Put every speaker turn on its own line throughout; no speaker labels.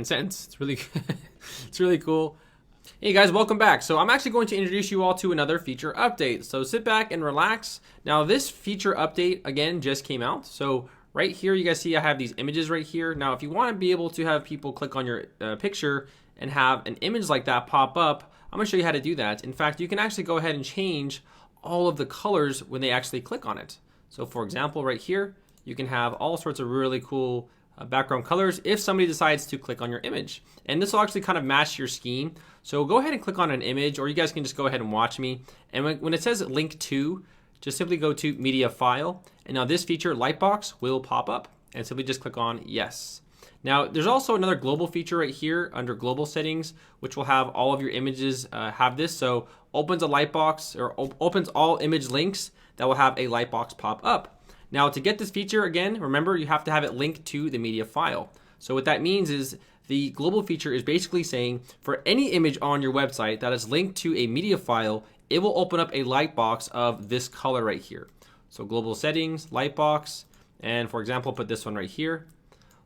cents. It's really, it's really cool. Hey guys, welcome back. So I'm actually going to introduce you all to another feature update. So sit back and relax. Now this feature update, again, just came out. So right here, you guys see I have these images right here. Now, if you want to be able to have people click on your picture and have an image like that pop up, I'm gonna show you how to do that. In fact, you can actually go ahead and change all of the colors when they actually click on it. So for example, right here, you can have all sorts of really cool background colors if somebody decides to click on your image. And this will actually kind of match your scheme. So go ahead and click on an image, or you guys can just go ahead and watch me. And when it says link to, just simply go to media file. And now this feature, Lightbox, will pop up. And simply just click on yes. Now there's also another global feature right here under global settings, which will have all of your images have this. So opens a lightbox, or opens all image links that will have a lightbox pop up. Now to get this feature, again, remember you have to have it linked to the media file. So what that means is the global feature is basically saying for any image on your website that is linked to a media file, it will open up a lightbox of this color right here. So global settings, lightbox, and for example, put this one right here.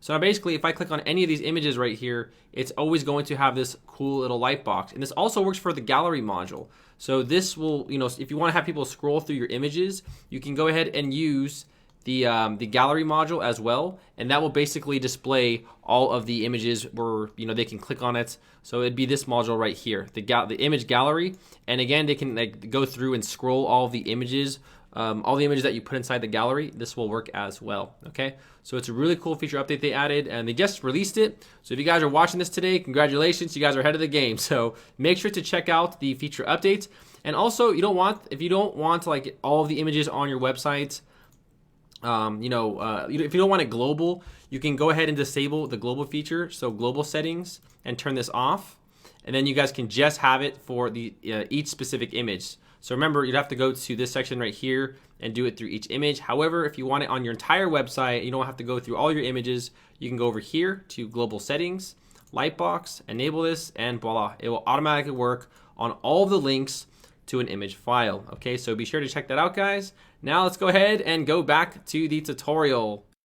So now basically, if I click on any of these images right here, it's always going to have this cool little light box. And this also works for the gallery module. So this will, if you want to have people scroll through your images, you can go ahead and use the gallery module as well. And that will basically display all of the images where, they can click on it. So it'd be this module right here, the image gallery. And again, they can go through and scroll all of the images. All the images that you put inside the gallery, this will work as well, okay? So it's a really cool feature update they added, and they just released it. So if you guys are watching this today, congratulations, you guys are ahead of the game. So make sure to check out the feature updates. And also, if you don't want like all of the images on your website, if you don't want it global, you can go ahead and disable the global feature, so global settings, and turn this off. And then you guys can just have it for the each specific image. So remember, you'd have to go to this section right here and do it through each image. However, if you want it on your entire website, you don't have to go through all your images. You can go over here to global settings, lightbox, enable this, and voila, it will automatically work on all of the links to an image file. Okay, so be sure to check that out, guys. Now let's go ahead and go back to the tutorial.